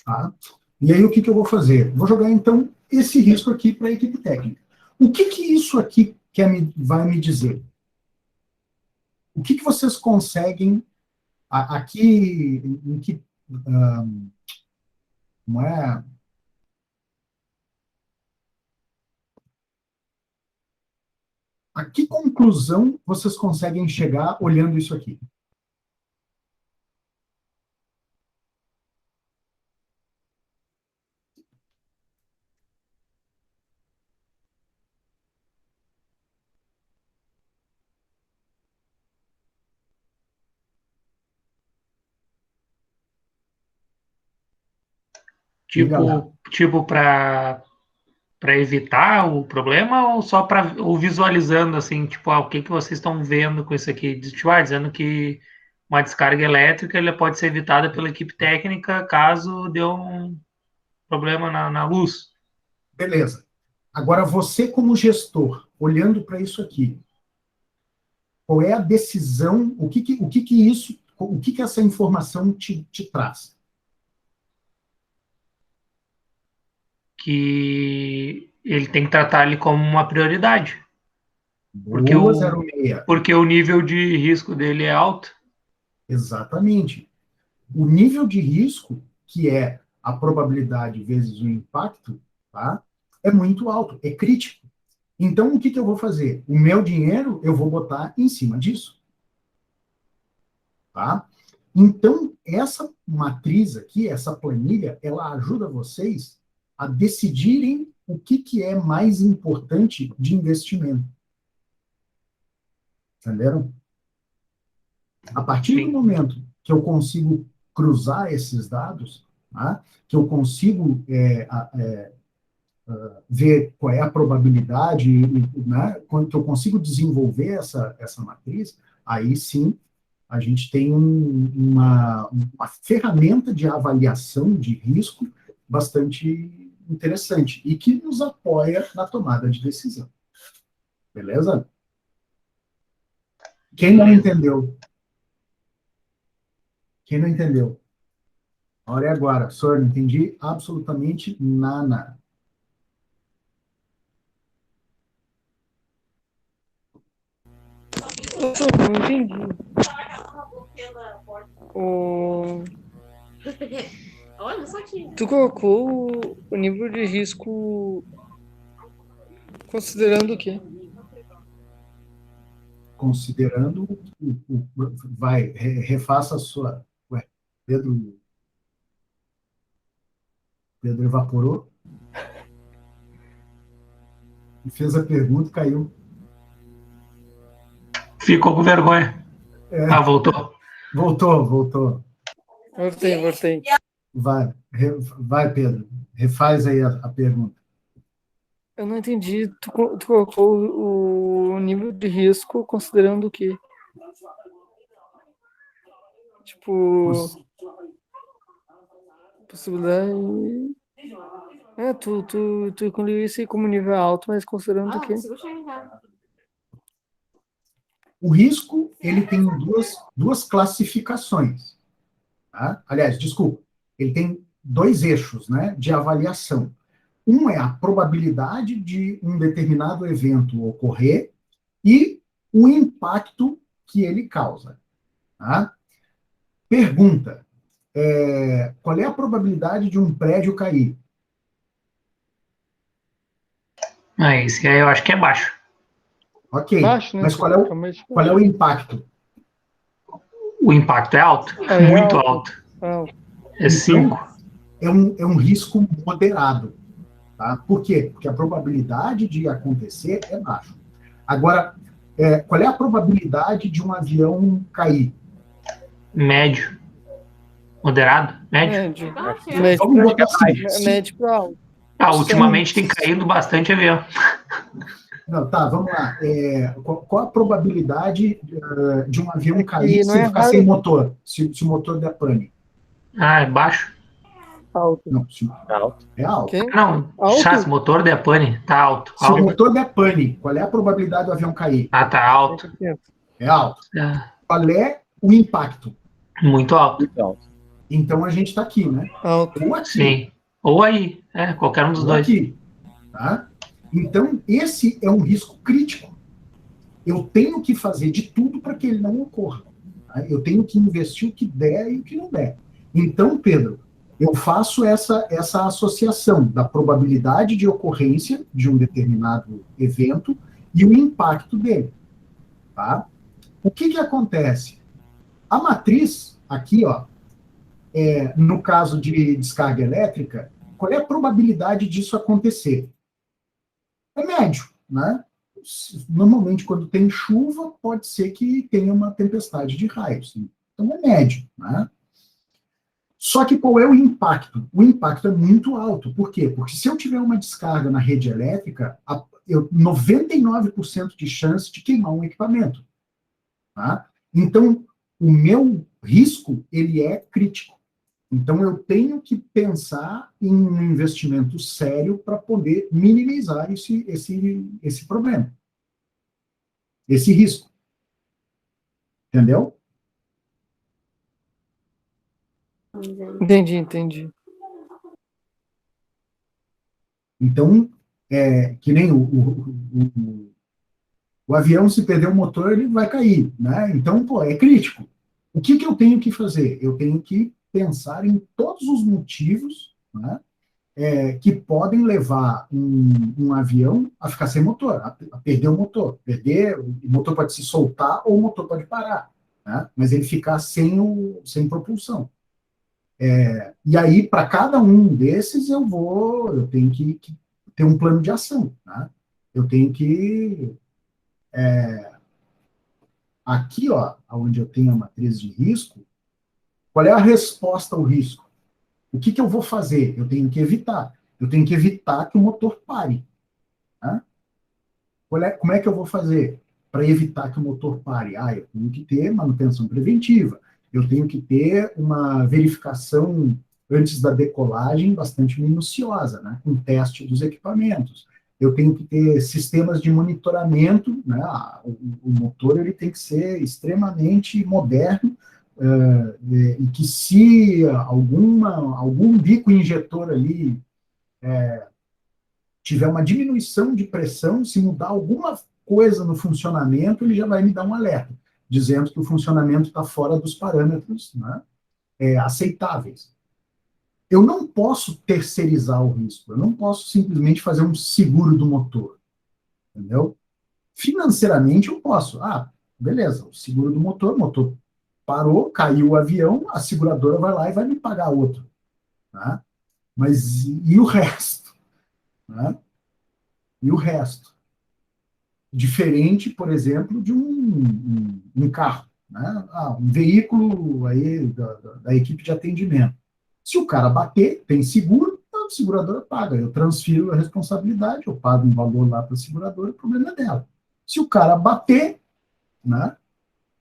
Tá? E aí, o que eu vou fazer? Vou jogar, então, esse risco aqui para a equipe técnica. O que isso aqui vai me dizer? O que vocês conseguem aqui, em que, não é? A que conclusão vocês conseguem chegar olhando isso aqui? Diga lá. Tipo para evitar o problema ou só para ou visualizando assim, tipo, o que vocês estão vendo com isso aqui? Tipo, dizendo que uma descarga elétrica ela pode ser evitada pela equipe técnica caso dê um problema na luz. Beleza. Agora, você como gestor, olhando para isso aqui, qual é a decisão, o que essa informação te traz? Que ele tem que tratar ele como uma prioridade. Boa, 06. Porque o nível de risco dele é alto. Exatamente. O nível de risco, que é a probabilidade vezes o impacto, tá? É muito alto, é crítico. Então, o que eu vou fazer? O meu dinheiro eu vou botar em cima disso. Tá? Então, essa matriz aqui, essa planilha, ela ajuda vocês a decidirem o que é mais importante de investimento. Entenderam? A partir do momento que eu consigo cruzar esses dados, tá? Que eu consigo ver qual é a probabilidade, né? Quando eu consigo desenvolver essa matriz, aí sim a gente tem uma ferramenta de avaliação de risco bastante interessante e que nos apoia na tomada de decisão. Beleza? Quem não entendeu? Quem não entendeu? Olha agora, senhor, não entendi absolutamente nada. Eu não entendi. Olha só aqui. Tu colocou o nível de risco considerando o quê? Considerando vai, refaça a sua. Ué, Pedro evaporou e fez a pergunta e caiu. Ficou com vergonha. É. Voltou. Voltou. Voltei. Vai, Pedro. Refaz aí a pergunta. Eu não entendi. Tu colocou o nível de risco considerando o quê? Tipo, possibilidade. Tu incluiu isso aí como nível alto, mas considerando o quê? Consigo chegar. O risco, ele tem duas classificações. Tá? Aliás, desculpa, ele tem dois eixos, né, de avaliação. Um é a probabilidade de um determinado evento ocorrer e o impacto que ele causa. Tá? Pergunta, qual é a probabilidade de um prédio cair? Esse aí eu acho que é baixo. Ok, Baixo, né? mas qual é o impacto? O impacto é alto, É muito alto. alto. É Então, 5. É um risco moderado. Tá? Por quê? Porque a probabilidade de acontecer é baixa. Agora, qual é a probabilidade de um avião cair? Médio. Moderado? Médio? Médio. Baixo, Médio Vamos pra, botar assim. médio pra alto. Ultimamente tem caído bastante avião. Não, tá, vamos lá. Qual a probabilidade de um avião cair não se é ele ficar raro. sem motor? Se o motor der pane? É baixo. Alto. Não, Alto. é alto. Quem? Não, Alto? se o motor der pane, tá alto. Se o Alto. motor der pane, qual é a probabilidade do avião cair? Tá alto. É alto. É, Qual é o impacto? muito alto. Muito alto. Então a gente está aqui, né? Alto. Ou aqui, Sim. Ou aí. Qualquer um dos ou dois. aqui. Tá? Então, esse é um risco crítico. Eu tenho que fazer de tudo para que ele não ocorra. Tá? Eu tenho que investir o que der e o que não der. Então, Pedro, eu faço essa associação da probabilidade de ocorrência de um determinado evento e o impacto dele. Tá? O que acontece? A matriz, aqui, ó, no caso de descarga elétrica, qual é a probabilidade disso acontecer? É médio, né? Normalmente, quando tem chuva, pode ser que tenha uma tempestade de raios. Então, é médio, né? Só que qual é o impacto? O impacto é muito alto. Por quê? Porque se eu tiver uma descarga na rede elétrica, 99% de chance de queimar um equipamento. Tá? Então, o meu risco, ele é crítico. Então, eu tenho que pensar em um investimento sério para poder minimizar esse problema, esse risco. Entendeu? Entendi. Então, que nem o avião, se perder o motor, ele vai cair, né? Então, é crítico. O que eu tenho que fazer? Eu tenho que pensar em todos os motivos, né, que podem levar um avião a ficar sem motor, a perder o motor. O motor pode se soltar ou o motor pode parar, né? Mas ele ficar sem propulsão. E aí, para cada um desses, eu tenho que ter um plano de ação. Né? Eu tenho que... aqui, ó, onde eu tenho a matriz de risco, qual é a resposta ao risco? O que eu vou fazer? Eu tenho que evitar. Eu tenho que evitar que o motor pare. Né? Como é que eu vou fazer para evitar que o motor pare? Eu tenho que ter manutenção preventiva. Eu tenho que ter uma verificação antes da decolagem bastante minuciosa, né? Com teste dos equipamentos. Eu tenho que ter sistemas de monitoramento, né? O motor ele tem que ser extremamente moderno, e que se algum bico injetor ali tiver uma diminuição de pressão, se mudar alguma coisa no funcionamento, ele já vai me dar um alerta, dizendo que o funcionamento está fora dos parâmetros, né, aceitáveis. Eu não posso terceirizar o risco, eu não posso simplesmente fazer um seguro do motor, entendeu? Financeiramente eu posso, beleza, o seguro do motor, o motor parou, caiu o avião, a seguradora vai lá e vai me pagar outro. Né? Mas e o resto? Né? E o resto? Diferente, por exemplo, de um carro. Né? Um veículo aí da equipe de atendimento. Se o cara bater, tem seguro, a seguradora paga. Eu transfiro a responsabilidade, eu pago um valor lá para a seguradora, o problema é dela. Se o cara bater, né,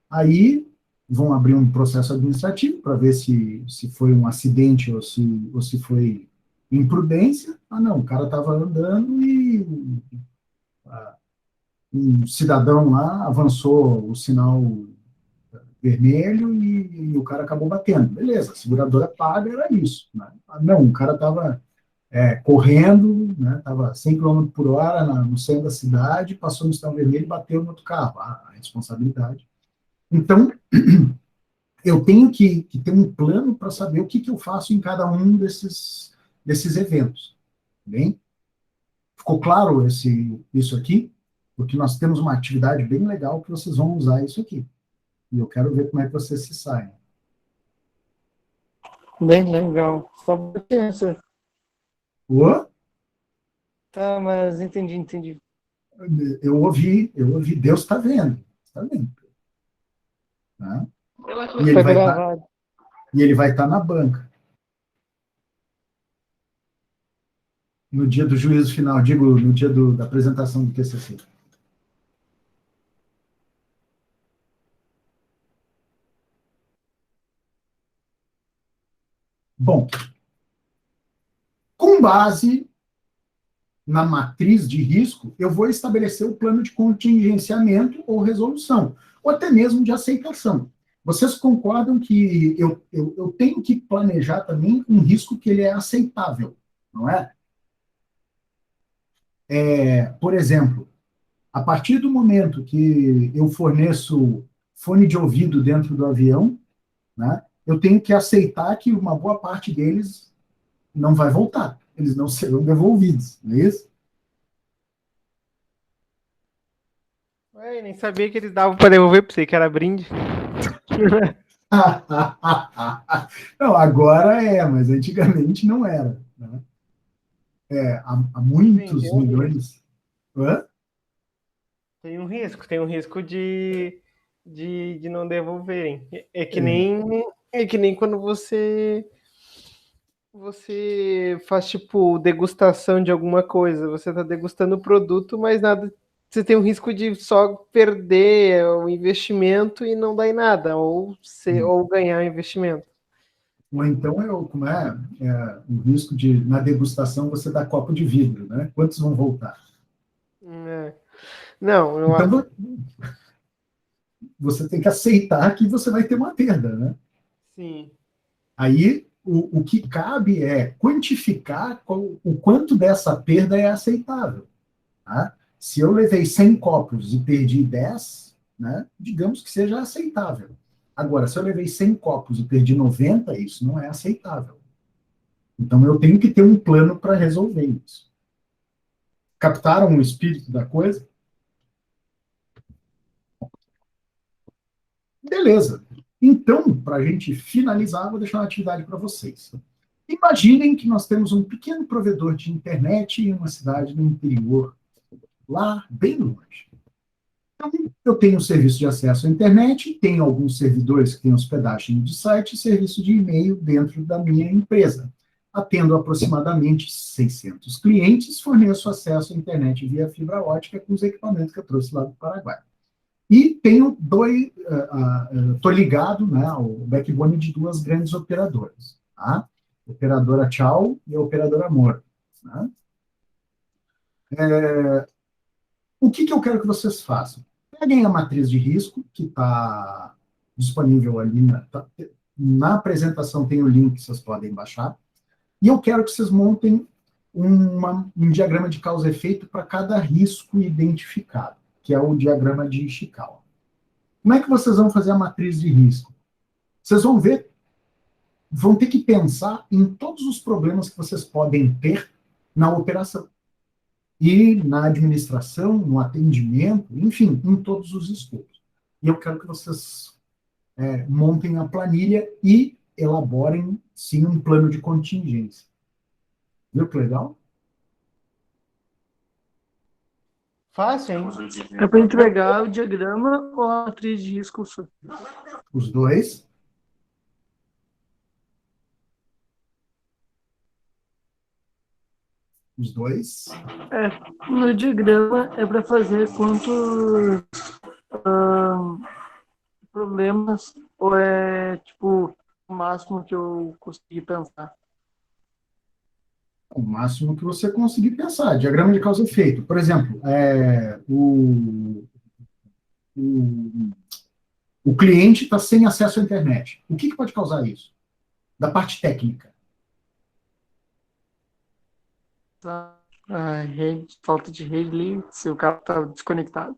aí vão abrir um processo administrativo para ver se foi um acidente ou se foi imprudência. Não, o cara estava andando e um cidadão lá avançou o sinal vermelho e o cara acabou batendo. Beleza, a seguradora paga, era isso. Né? Não, o cara estava correndo, né, estava 100 km por hora no centro da cidade, passou no sinal vermelho e bateu no outro carro. A responsabilidade. Então, eu tenho que ter um plano para saber o que eu faço em cada um desses eventos. Bem? Ficou claro isso aqui? Porque nós temos uma atividade bem legal que vocês vão usar isso aqui. E eu quero ver como é que vocês se saem. Bem legal. Só paciência. Ô, Tá, mas entendi. eu ouvi, Deus está vendo. Está vendo. Tá? E Tá gravado. ele vai estar na banca. No dia do juízo final, digo, no dia da apresentação do TCC. Bom, com base na matriz de risco, eu vou estabelecer o plano de contingenciamento ou resolução, ou até mesmo de aceitação. Vocês concordam que eu tenho que planejar também um risco que ele é aceitável, não é? Por exemplo, a partir do momento que eu forneço fone de ouvido dentro do avião, né, eu tenho que aceitar que uma boa parte deles não vai voltar, eles não serão devolvidos, não é isso? Ué, nem sabia que eles davam para devolver para você, que era brinde. Não, agora mas antigamente não era. Né? Há muitos Sim, milhões. Hã? Tem um risco de não devolverem. É que nem quando você faz tipo degustação de alguma coisa, você está degustando o produto, mas nada, você tem um risco de só perder o investimento e não dar em nada, ou ganhar o investimento. Ou então, como o risco de, na degustação, você dar copo de vidro, né? Quantos vão voltar? Não, eu acho. Então, você tem que aceitar que você vai ter uma perda, né? Sim. Aí, o que cabe é quantificar o quanto dessa perda é aceitável. Tá? Se eu levei 100 copos e perdi 10, né, digamos que seja aceitável. Agora, se eu levei 100 copos e perdi 90, isso não é aceitável. Então, eu tenho que ter um plano para resolver isso. Captaram o espírito da coisa? Beleza. Então, para a gente finalizar, vou deixar uma atividade para vocês. Imaginem que nós temos um pequeno provedor de internet em uma cidade no interior, lá bem longe. Então, eu tenho um serviço de acesso à internet, tenho alguns servidores que têm hospedagem de site e serviço de e-mail dentro da minha empresa. Atendo aproximadamente 600 clientes, forneço acesso à internet via fibra ótica com os equipamentos que eu trouxe lá do Paraguai. E tenho estou ligado, né, ao backbone de duas grandes operadoras, tá? A operadora Tchau e a operadora Amor. Né? O que eu quero que vocês façam? Peguem a matriz de risco, que está disponível ali na apresentação, tem o link que vocês podem baixar, e eu quero que vocês montem um diagrama de causa e efeito para cada risco identificado, que é o diagrama de Ishikawa. Como é que vocês vão fazer a matriz de risco? Vocês vão ter que pensar em todos os problemas que vocês podem ter na operação. E na administração, no atendimento, enfim, em todos os escopos. E eu quero que vocês montem a planilha e elaborem, sim, um plano de contingência. Viu que legal? Fácil, hein? É para entregar o diagrama ou a matriz de risco? Os dois. Os dois. No diagrama é para fazer quantos problemas, ou é tipo o máximo que eu consegui pensar? O máximo que você conseguir pensar. Diagrama de causa e efeito. Por exemplo, o, o cliente está sem acesso à internet. O que pode causar isso? Da parte técnica. A rede, falta de rede ali, se o cara tá desconectado.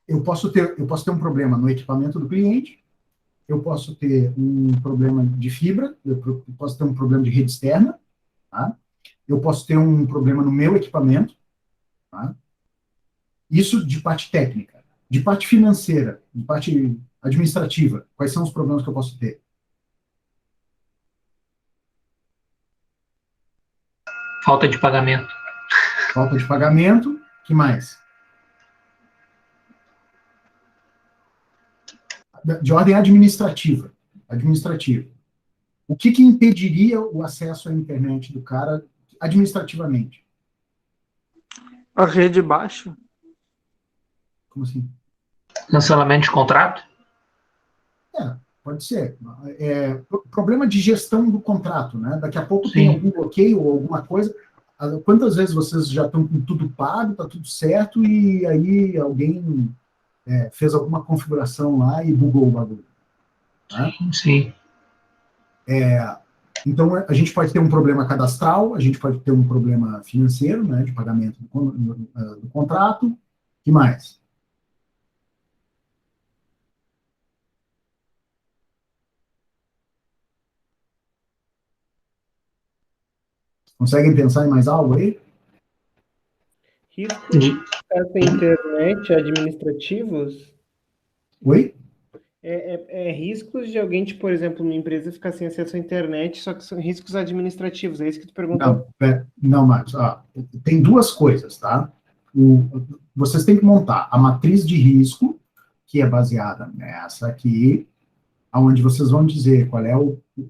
Eu posso ter um problema no equipamento do cliente, eu posso ter um problema de fibra, eu posso ter um problema de rede externa, tá? Eu posso ter um problema no meu equipamento, tá? Isso de parte técnica. De parte financeira, de parte administrativa, quais são os problemas que eu posso ter? Falta de pagamento. Falta de pagamento, que mais? De ordem administrativa. O que impediria o acesso à internet do cara administrativamente? A rede baixa. Como assim? Cancelamento de contrato? Pode ser. Problema de gestão do contrato, né? Daqui a pouco Sim. tem algum bloqueio ou alguma coisa. Quantas vezes vocês já estão com tudo pago, está tudo certo, e aí alguém fez alguma configuração lá e bugou o bagulho? Né? Sim. Então, a gente pode ter um problema cadastral, a gente pode ter um problema financeiro, né, de pagamento do contrato. O que mais? Conseguem pensar em mais algo aí? Riscos de acesso à internet administrativos? Oi? Riscos de alguém, tipo, por exemplo, uma empresa ficar sem acesso à internet, só que são riscos administrativos. É isso que tu perguntou? Não, Marcos. Tem duas coisas, tá? Vocês têm que montar a matriz de risco, que é baseada nessa aqui, onde vocês vão dizer qual é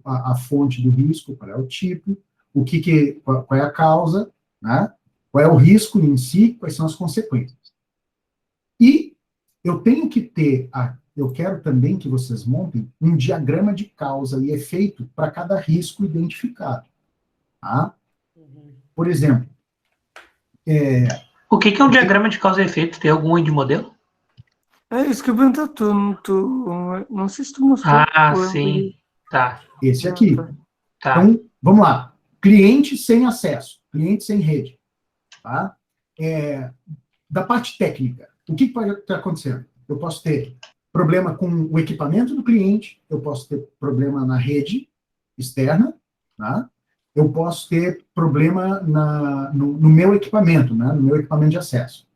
a fonte do risco, qual é o tipo, qual é a causa, né? Qual é o risco em si, quais são as consequências. E eu tenho que eu quero também que vocês montem um diagrama de causa e efeito para cada risco identificado. Tá? Por exemplo, O que é um diagrama de causa e efeito? Tem algum aí de modelo? É isso que eu pergunto, não sei se tu mostrou. Sim. Tá. Esse aqui. Tá. Então, vamos lá. Cliente sem acesso, cliente sem rede. Tá? Da parte técnica, o que pode estar acontecendo? Eu posso ter problema com o equipamento do cliente, eu posso ter problema na rede externa, tá? Eu posso ter problema no meu equipamento, né? No meu equipamento de acesso.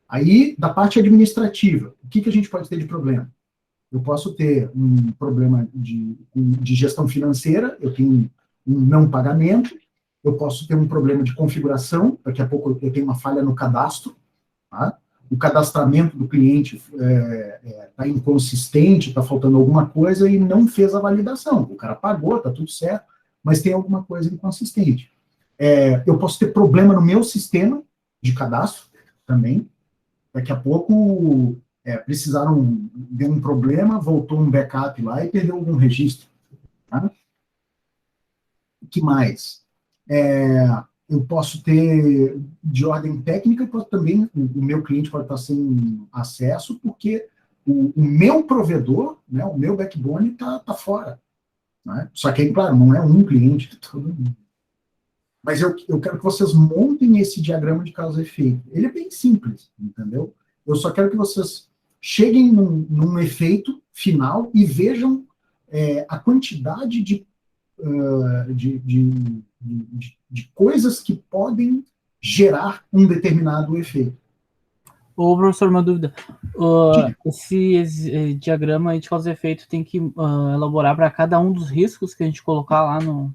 Aí, da parte administrativa, o que a gente pode ter de problema? Eu posso ter um problema de gestão financeira, eu tenho um não pagamento, eu posso ter um problema de configuração, daqui a pouco eu tenho uma falha no cadastro, tá? O cadastramento do cliente está inconsistente, está faltando alguma coisa e não fez a validação. O cara pagou, está tudo certo, mas tem alguma coisa inconsistente. Eu posso ter problema no meu sistema de cadastro também. Daqui a pouco precisaram de um problema, voltou um backup lá e perdeu algum registro. Tá? O que mais? Eu posso ter, de ordem técnica, também, o meu cliente pode estar sem acesso, porque o meu provedor, né, o meu backbone está fora. Né? Só que, claro, não é um cliente, todo mundo. Mas eu quero que vocês montem esse diagrama de causa e efeito. Ele é bem simples, entendeu? Eu só quero que vocês cheguem num efeito final e vejam a quantidade de coisas que podem gerar um determinado efeito. Ô, professor, uma dúvida. Esse diagrama de causa e efeito tem que elaborar para cada um dos riscos que a gente colocar lá no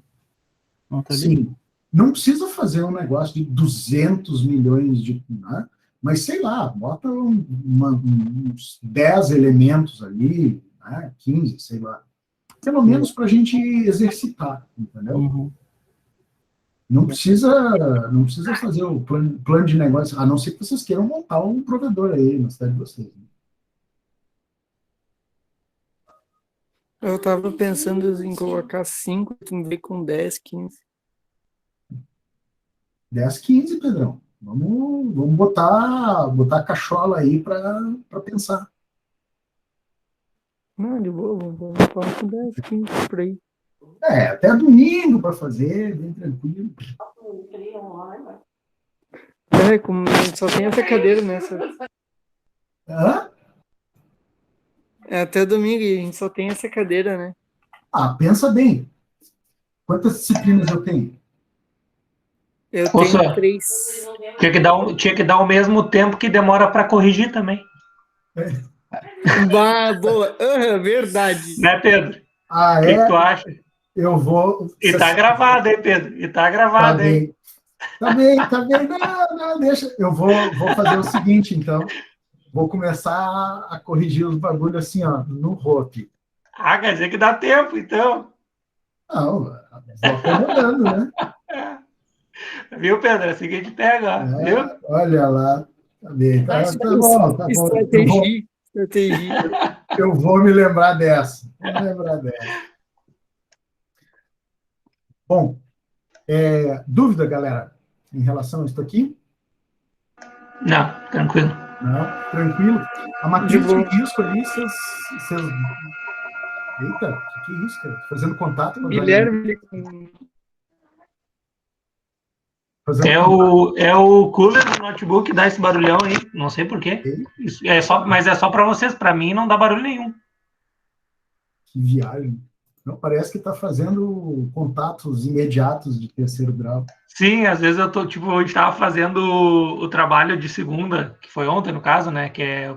Sim. Não precisa fazer um negócio de 200 milhões de... Né? Mas, sei lá, bota uns 10 elementos ali, né? 15, sei lá. Pelo menos para a gente exercitar, entendeu? Uhum. Não precisa fazer o plano de negócio, a não ser que vocês queiram montar um provedor aí na cidade de vocês. Né? Eu estava pensando em colocar 5, tu me veio com 10, 15. 10h15, Pedrão. Vamos botar a cachola aí para pensar. Não, de boa, vamos falar com 10, 15 por aí. Até domingo para fazer, bem tranquilo. Como só tem essa cadeira nessa. Hã? Até domingo e a gente só tem essa cadeira, né? Pensa bem. Quantas disciplinas eu tenho? Eu Ô, tenho Sam, 3. tinha que dar o mesmo tempo que demora para corrigir também. Boa. Verdade. Né, Pedro? Ah, O que tu acha? Eu vou. E tá gravado, hein, Pedro? E tá gravado, hein? Tá bem. Não, deixa. Eu vou fazer o seguinte, então. Vou começar a corrigir os bagulhos assim, ó, no rock. Quer dizer que dá tempo, então. Não, vou acomodando, né? Viu, Pedro? É assim que a gente pega, ó. Viu? Olha lá. Tá bem, tá bom, tá bom. Estratégia. Eu vou me lembrar dessa. Bom, dúvida, galera, em relação a isso aqui? Não, tranquilo. Não, tranquilo. A matriz de risco ali, vocês... Eita, o que é isso, cara? Fazendo contato com o Guilherme. É o cooler do notebook que dá esse barulhão aí. Não sei porquê. Mas é só para vocês. Para mim não dá barulho nenhum. Que viagem. Não, parece que está fazendo contatos imediatos de terceiro grau. Sim, às vezes eu tô, tipo, a gente estava fazendo o trabalho de segunda, que foi ontem, no caso, né? Que é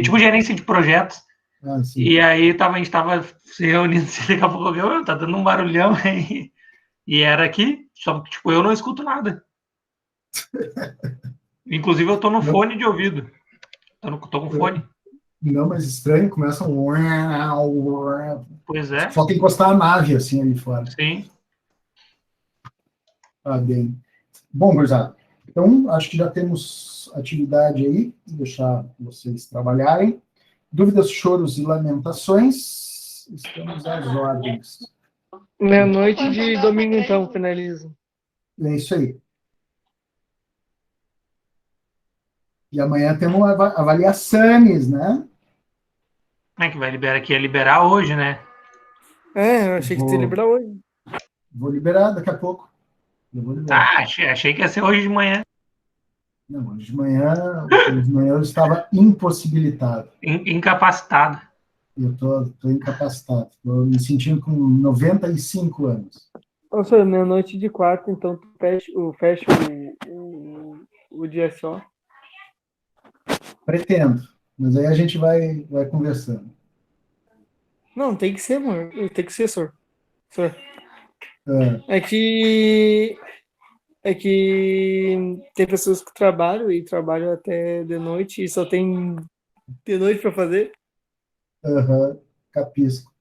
tipo gerência de projetos. E aí a gente estava se reunindo, daqui a pouco tá dando um barulhão aí. E era aqui, só que tipo, eu não escuto nada. Inclusive eu tô no fone de ouvido. Tô com fone. Não, mas estranho, começa um... Pois é. Só tem que encostar a nave assim ali fora. Sim. Bem. Bom, gurizada, então acho que já temos atividade aí, vou deixar vocês trabalharem. Dúvidas, choros e lamentações, estamos às ordens. Meia-noite de domingo, então, finaliza. É isso aí. E amanhã temos uma avaliações, né? Que vai liberar hoje, né? Eu achei que tu ia liberar hoje. Vou liberar daqui a pouco. Achei que ia ser hoje de manhã. Não, hoje de manhã eu estava impossibilitado. Incapacitado. Eu tô incapacitado. Estou me sentindo com 95 anos. Nossa, meia-noite de quarta, então tu fecha o dia só. Pretendo. Mas aí a gente vai conversando. Não, tem que ser, amor. Tem que ser, senhor. É que tem pessoas que trabalham até de noite e só tem de noite para fazer. Capisco.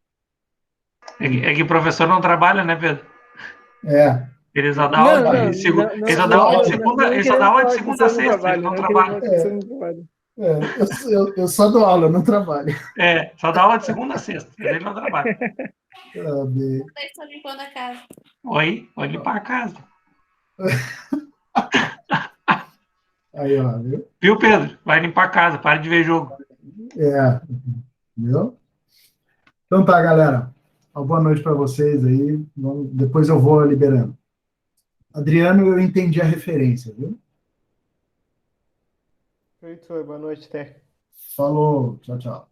É que o professor não trabalha, né, Pedro? Ele só dá aula de segunda. Ele só dá aula de segunda. Ele só dá aula de segunda a sexta. Ele não trabalha. Eu só dou aula, não trabalho. Só dá aula de segunda a sexta. Ele não trabalha. Estou limpando a casa. Oi, pode limpar a casa. Aí, ó, viu? Viu, Pedro? Vai limpar a casa, para de ver jogo. Viu? Então tá, galera. Uma boa noite para vocês aí. Depois eu vou liberando. Adriano, eu entendi a referência, viu? Feito, boa noite, até. Falou, tchau, tchau.